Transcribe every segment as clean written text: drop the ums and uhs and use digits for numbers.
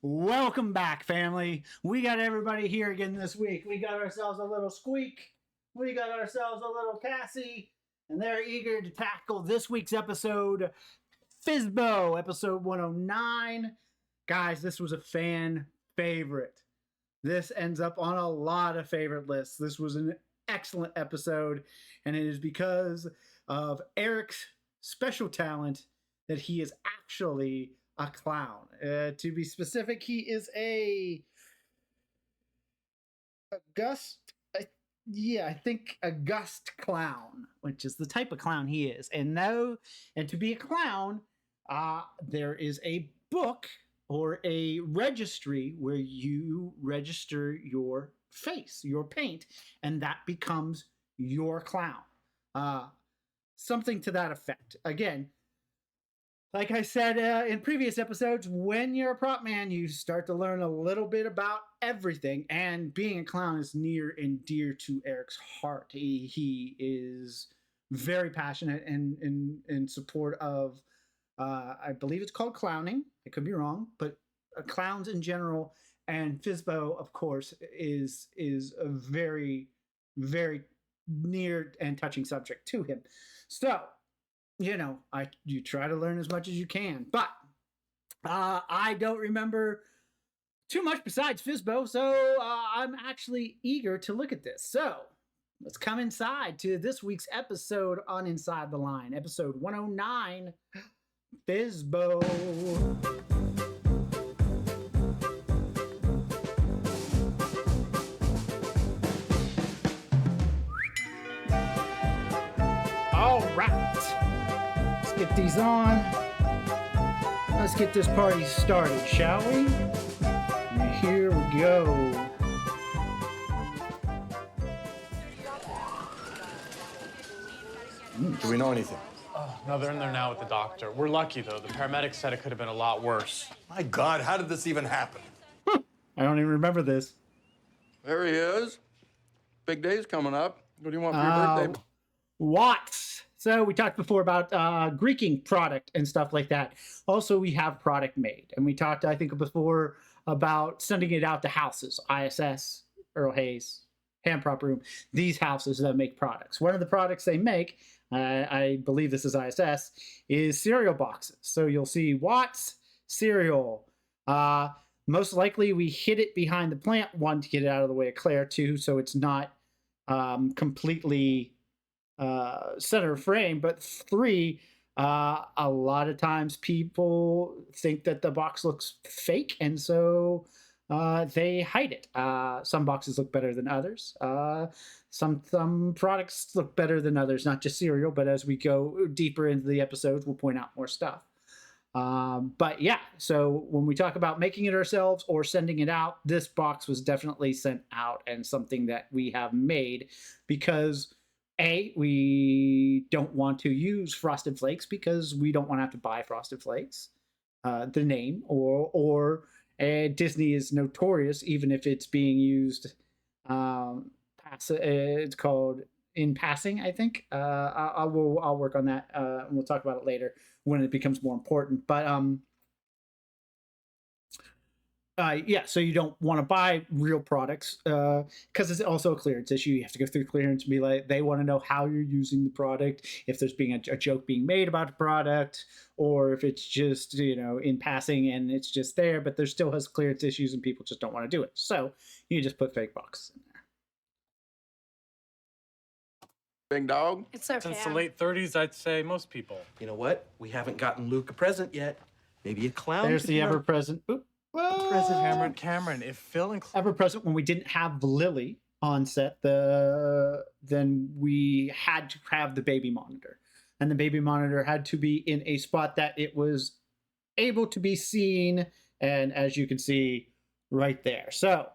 Welcome back, family. We got everybody here again this week. We got ourselves a little Squeak. We got ourselves a little Cassie. And they're eager to tackle this week's episode, Fizbo, episode 109. Guys, this was a fan favorite. This ends up on a lot of favorite lists. This was an excellent episode, and it is because of Eric's special talent that he is actually a clown. To be specific, he is a August clown, which is the type of clown he is. And to be a clown, there is a book or a registry where you register your face, your paint, and that becomes your clown. Something to that effect. Again, like I said in previous episodes, when you're a prop man, you start to learn a little bit about everything, and being a clown is near and dear to Eric's heart. He is very passionate and in support of, I believe it's called clowning. I could be wrong, but clowns in general, and Fizbo, of course, is a very, very near and touching subject to him. So, you try to learn as much as you can, but I don't remember too much besides Fizbo, so I'm actually eager to look at this. So let's come inside to this week's episode on Inside the Line, episode 109, Fizbo. All right. Get these on. Let's get this party started, shall we? And here we go. Do we know anything? No, they're in there now with the doctor. We're lucky, though. The paramedics said it could have been a lot worse. My God, how did this even happen? I don't even remember this. There he is. Big day's coming up. What do you want for your birthday? Watts. So we talked before about Greeking product and stuff like that. Also, we have product made. And we talked, I think, before about sending it out to houses. ISS, Earl Hayes, Hand Prop Room. These houses that make products. One of the products they make, I believe this is ISS, is cereal boxes. So you'll see Watts cereal. Most likely we hid it behind the plant. One, to get it out of the way of Claire. Two, so it's not completely center frame. But three, a lot of times people think that the box looks fake, and so they hide it. Some boxes look better than others. Some products look better than others, not just cereal, but as we go deeper into the episodes, we'll point out more stuff. But yeah, so when we talk about making it ourselves or sending it out, this box was definitely sent out and something that we have made because we don't want to use Frosted Flakes because we don't want to have to buy Frosted Flakes, the name, or Disney is notorious, even if it's being used, it's called in passing, I think. I'll work on that, and we'll talk about it later when it becomes more important. But yeah, so you don't want to buy real products because it's also a clearance issue. You have to go through clearance and be like, they want to know how you're using the product, if there's being a joke being made about the product, or if it's just, in passing and it's just there, but there still has clearance issues and people just don't want to do it. So you just put fake boxes in there. Big dog? It's okay. Since the late 30s, I'd say most people. You know what? We haven't gotten Luke a present yet. Maybe a clown. There's the ever-present. President Cameron, if Phil and ever-present. When we didn't have Lily on set, then we had to have the baby monitor, and the baby monitor had to be in a spot that it was able to be seen, and as you can see right there. So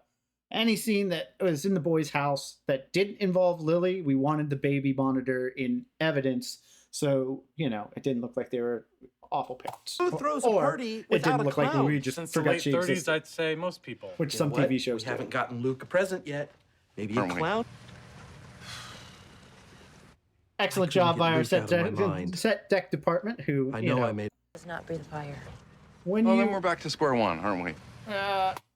any scene that was in the boys' house that didn't involve Lily, we wanted the baby monitor in evidence, so it didn't look like they were awful parents. Who throws a party it without didn't a look clown? like we just Since the forgot late she 30s, existed, I'd say most people. which You some know what? TV shows We do. haven't gotten Luke a present yet. Maybe a Aren't we? clown. Excellent I couldn't job get by our Luke out of my mind. set deck department, who I know I made. Does not breathe fire. when Well, you then we're back to square one, aren't we?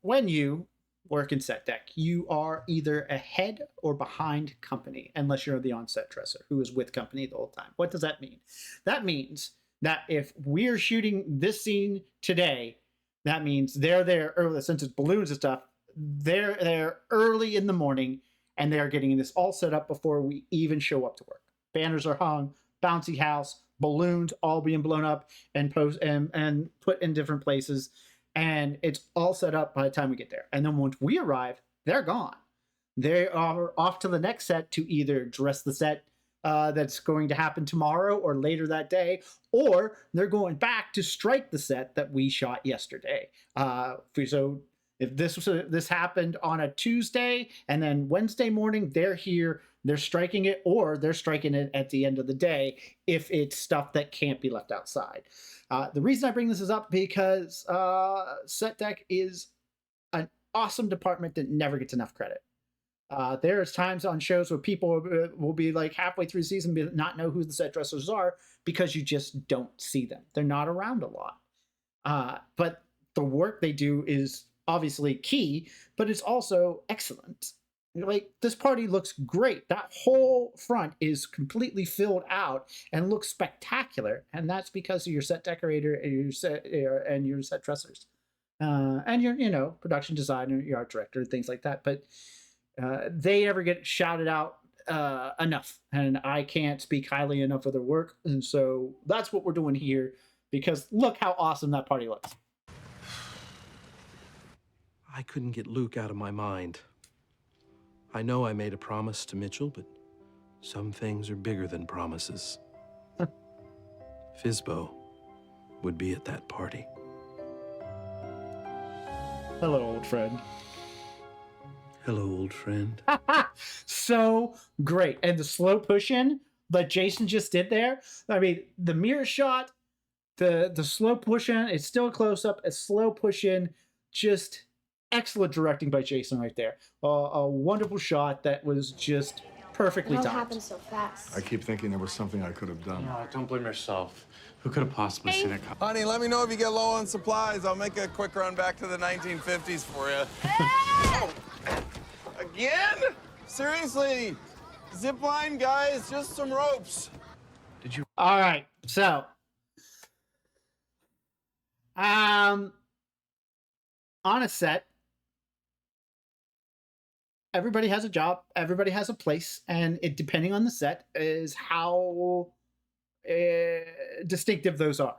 when you work in set deck, you are either ahead or behind company, unless you're the on-set dresser who is with company the whole time. What does that mean? That means that if we're shooting this scene today, that means they're there early, since it's balloons and stuff, they're there early in the morning, and they're getting this all set up before we even show up to work. Banners are hung, bouncy house, balloons all being blown up and and put in different places, and it's all set up by the time we get there. And then once we arrive, they're gone. They are off to the next set to either dress the set that's going to happen tomorrow or later that day, or they're going back to strike the set that we shot yesterday. So if this happened on a Tuesday and then Wednesday morning, they're here, they're striking it, or they're striking it at the end of the day if it's stuff that can't be left outside. The reason I bring this is up because set deck is an awesome department that never gets enough credit. There's times on shows where people will be like halfway through the season and not know who the set dressers are because you just don't see them. They're not around a lot. But the work they do is obviously key, but it's also excellent. Like, this party looks great. That whole front is completely filled out and looks spectacular, and that's because of your set decorator and your set dressers, and your production designer, your art director, things like that. But they never get shouted out enough, and I can't speak highly enough of their work. And so that's what we're doing here, because look how awesome that party looks. I couldn't get Luke out of my mind. I know I made a promise to Mitchell, but some things are bigger than promises. Fizbo would be at that party. Hello, old friend. Hello, old friend. So great. And the slow push in that Jason just did there. I mean, the mirror shot, the slow push in, it's still a close up, a slow push in, just excellent directing by Jason right there. A wonderful shot that was just perfectly It all timed. happened so fast. I keep thinking there was something I could have done. No, don't blame yourself. Who could have possibly seen it coming? Honey, let me know if you get low on supplies. I'll make a quick run back to the 1950s for you. Again? Seriously? Zip line, guys, just some ropes. All right. So, on a set, everybody has a job, everybody has a place, and it, depending on the set, is how distinctive those are.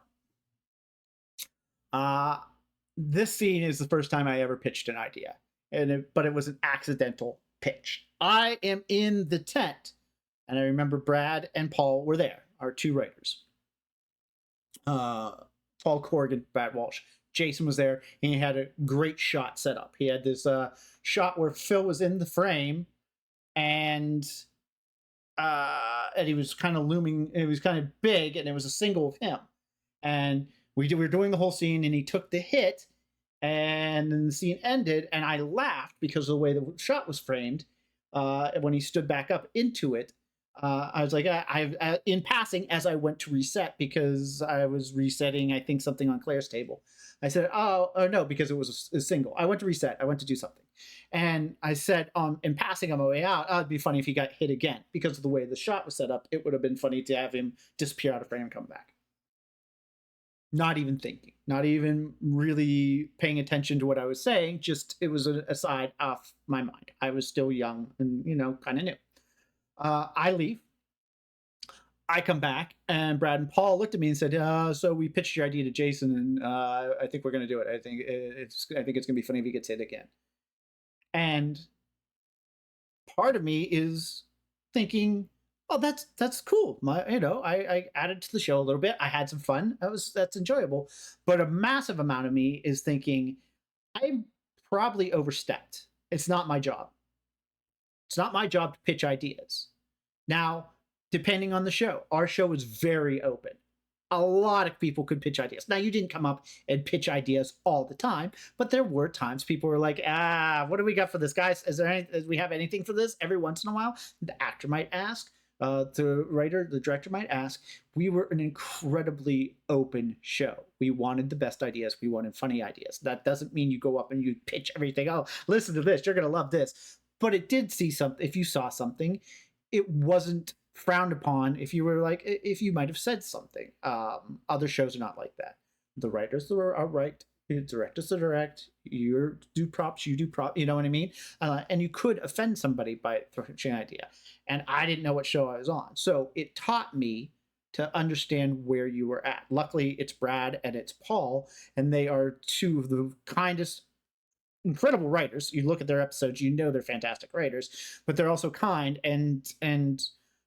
This scene is the first time I ever pitched an idea, but it was an accidental pitch. I am in the tent, and I remember Brad and Paul were there, our two writers. Paul Corrigan, Brad Walsh. Jason was there, and he had a great shot set up. He had this shot where Phil was in the frame, and he was kind of looming. It was kind of big, and it was a single of him. And we were doing the whole scene, and he took the hit, and then the scene ended, and I laughed because of the way the shot was framed. When he stood back up into it, I was like, in passing, as I went to reset, because I was resetting, I think, something on Claire's table. I said, oh no, because it was a single. I went to reset. I went to do something. And I said, in passing on my way out, it'd be funny if he got hit again. Because of the way the shot was set up, it would have been funny to have him disappear out of frame and come back. Not even thinking. Not even really paying attention to what I was saying. Just, it was an aside off my mind. I was still young and, kind of new. I leave. I come back, and Brad and Paul looked at me and said, so we pitched your idea to Jason, and I think we're going to do it. I think it's going to be funny if he gets hit again. And part of me is thinking, oh, that's cool. I added to the show a little bit. I had some fun. That's enjoyable. But a massive amount of me is thinking, I probably overstepped. It's not my job. It's not my job to pitch ideas. Now, depending on the show, our show is very open. A lot of people could pitch ideas. Now, you didn't come up and pitch ideas all the time, but there were times people were like, what do we got for this, guys? Do we have anything for this? Every once in a while, the actor might ask, the director might ask, we were an incredibly open show. We wanted the best ideas. We wanted funny ideas. That doesn't mean you go up and you pitch everything. Oh, listen to this. You're going to love this. But it did see something. If you saw something, it wasn't frowned upon if you were like, if you might have said something. Other shows are not like that. The writers are right. The directors to direct. You do props. You do prop. You know what I mean? And you could offend somebody by throwing an idea. And I didn't know what show I was on. So it taught me to understand where you were at. Luckily, it's Brad and it's Paul, and they are two of the kindest, incredible writers. You look at their episodes, you know they're fantastic writers, but they're also kind and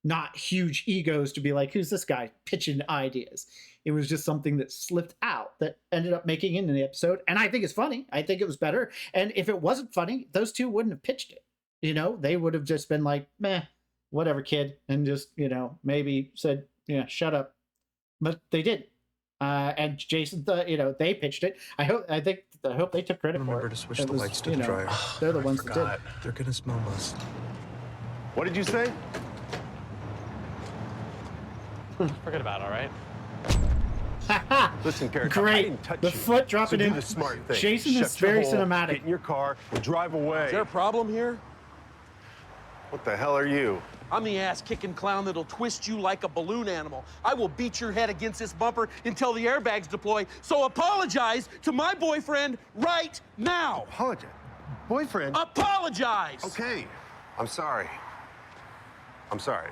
not huge egos to be like, who's this guy pitching ideas? It was just something that slipped out that ended up making it in the episode. And I think it's funny. I think it was better. And if it wasn't funny, those two wouldn't have pitched it. You know, they would have just been like, meh, whatever, kid. And just, you know, maybe said, yeah, shut up. But they didn't. And Jason, they pitched it. I hope they took credit for it. Remember to switch the lights to the dryer. They're the ones that did it. They're gonna smell must. What did you say? Forget about it, all right? Listen, Carrot, I Great. didn't touch The you. foot dropping so do in. the smart thing. Jason Shut is your very hole, cinematic. Get in your car and drive away. Is there a problem here? What the hell are you? I'm the ass-kicking clown that'll twist you like a balloon animal. I will beat your head against this bumper until the airbags deploy. So apologize to my boyfriend right now. Apologize. Boyfriend? Apologize! Okay. I'm sorry. I'm sorry.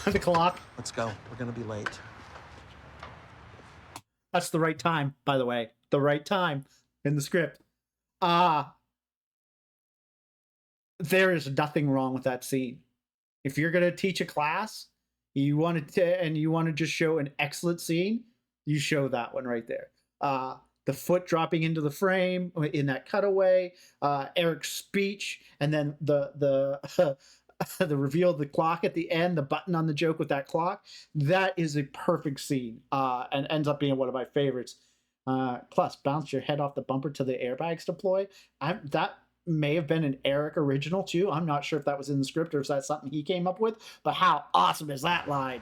The clock. Let's go. We're gonna be late. That's the right time, by the way. The right time in the script. There is nothing wrong with that scene. If you're gonna teach a class, you want to just show an excellent scene, you show that one right there. The foot dropping into the frame in that cutaway, Eric's speech, and then the the reveal of the clock at the end, the button on the joke with that clock. That is a perfect scene, and ends up being one of my favorites. Plus, bounce your head off the bumper till the airbags deploy. That may have been an Eric original too. I'm not sure if that was in the script or if that's something he came up with, but how awesome is that line?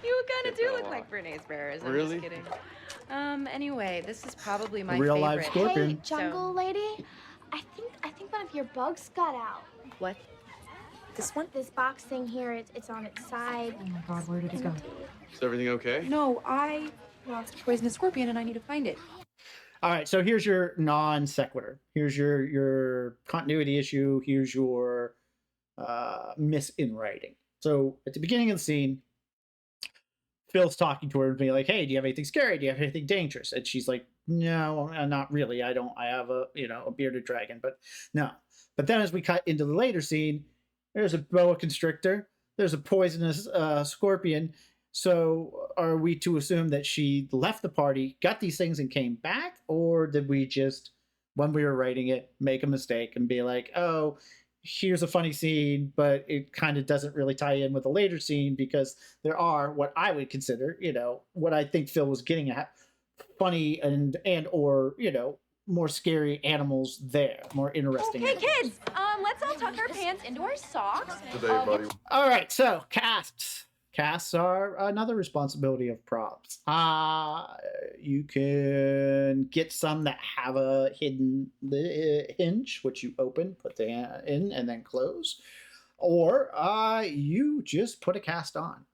You kind of do look like Bernays bears. I'm Really? just kidding. Anyway, this is probably my Real life favorite. scorpion. Hey, jungle lady. I think one of your bugs got out. What? This one? This box thing here, it's on its side. Oh my god, where did it go? Is everything okay? No, I lost a poisonous scorpion and I need to find it. All right, so here's your non sequitur. Here's your continuity issue. Here's your miss in writing. So at the beginning of the scene, Phil's talking to her and being like, "Hey, do you have anything scary? Do you have anything dangerous?" And she's like, "No, not really. I don't. I have a bearded dragon, but no." But then as we cut into the later scene, there's a boa constrictor. There's a poisonous scorpion. So are we to assume that she left the party, got these things, and came back? Or did we just, when we were writing it, make a mistake and be like, oh, here's a funny scene, but it kind of doesn't really tie in with the later scene because there are what I would consider, what I think Phil was getting at, funny and or, more scary animals there, more interesting Okay, animals. kids, let's all tuck our pants into our socks. Today, buddy. All right, so casts. Casts are another responsibility of props. You can get some that have a hidden hinge, which you open, put the hand in, and then close. Or you just put a cast on.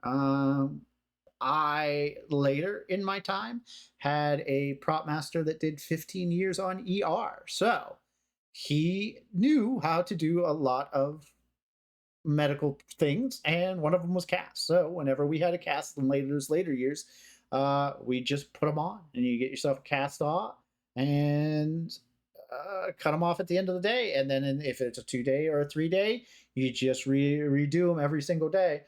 I, later in my time, had a prop master that did 15 years on ER. So he knew how to do a lot of medical things, and one of them was cast. So whenever we had a cast in later years, we just put them on, and you get yourself a cast off and cut them off at the end of the day. And then if it's a 2-day or a 3-day, you just redo them every single day.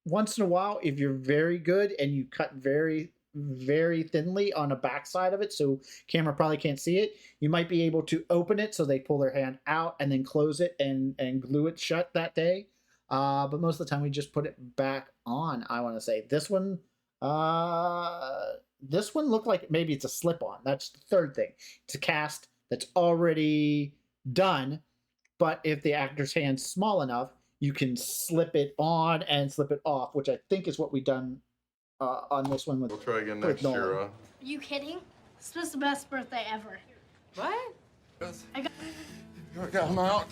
Once in a while, if you're very good and you cut very, very thinly on the backside of it, so camera probably can't see it, you might be able to open it so they pull their hand out and then close it and glue it shut that day. But most of the time we just put it back on. I want to say this one looked like maybe it's a slip-on. That's the third thing. It's a cast that's already done. But if the actor's hand's small enough, you can slip it on and slip it off, which I think is what we've done on this one with. We'll try again with next Nolan. year. Are you kidding? This was the best birthday ever. What? I Got him out.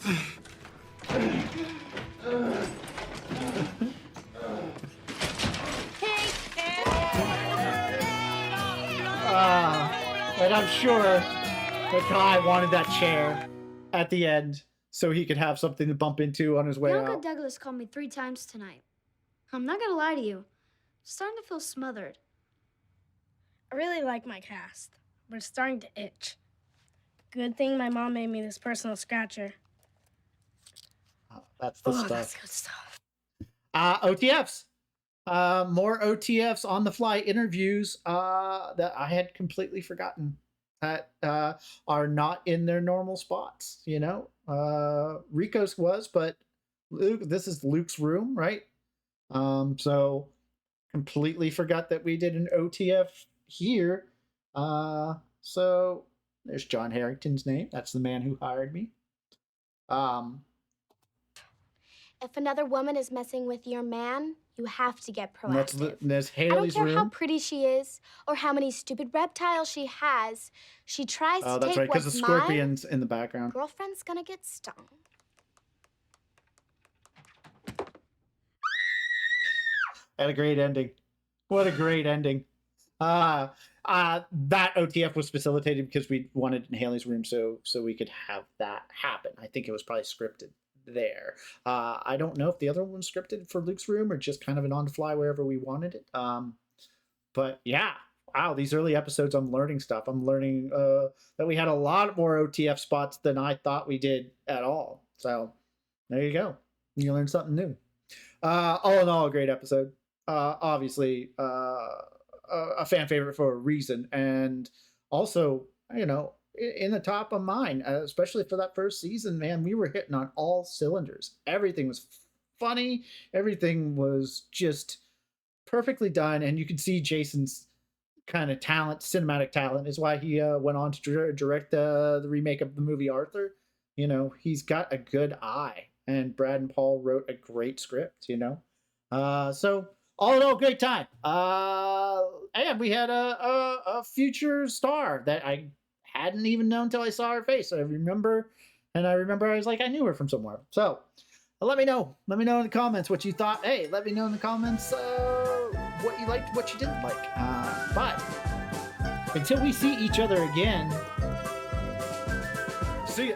And I'm sure that Kai wanted that chair at the end so he could have something to bump into on his way Bianca out. Douglas called me 3 times tonight. I'm not gonna lie to you. I'm starting to feel smothered. I really like my cast, but it's starting to itch. Good thing my mom made me this personal scratcher. That's the Oh, stuff. that's good stuff. OTFs. More OTFs on the fly interviews that I had completely forgotten that are not in their normal spots. You know, Rico's was, but Luke, this is Luke's room, right? So completely forgot that we did an OTF here. So there's John Harrington's name. That's the man who hired me. If another woman is messing with your man, you have to get And that's proactive. there's I don't Haley's care how room. pretty she is or how many stupid reptiles she has. She tries Oh, to that's take right, because what's the mine. scorpion's in the background. Girlfriend's gonna get stung. Had a great ending. What a great ending. That OTF was facilitated because we wanted in Haley's room so we could have that happen. I think it was probably scripted there. I don't know if the other one was scripted for Luke's room or just kind of an on the fly wherever we wanted it. But yeah, wow, these early episodes, I'm learning stuff. I'm learning that we had a lot more OTF spots than I thought we did at all. So there you go. You learn something new. All in all, a great episode. Obviously, a fan favorite for a reason, and also, you know, in the top of mine, especially for that first season. Man, we were hitting on all cylinders. Everything was funny. Everything was just perfectly done, and you could see Jason's kind of talent, cinematic talent, is why he went on to direct the remake of the movie Arthur. You know, he's got a good eye, and Brad and Paul wrote a great script. You know, so. All in all, great time. And we had a future star that I hadn't even known until I saw her face. I remember I was like, I knew her from somewhere. So let me know. Let me know in the comments what you thought. Hey, let me know in the comments what you liked, what you didn't like. But until we see each other again, see ya.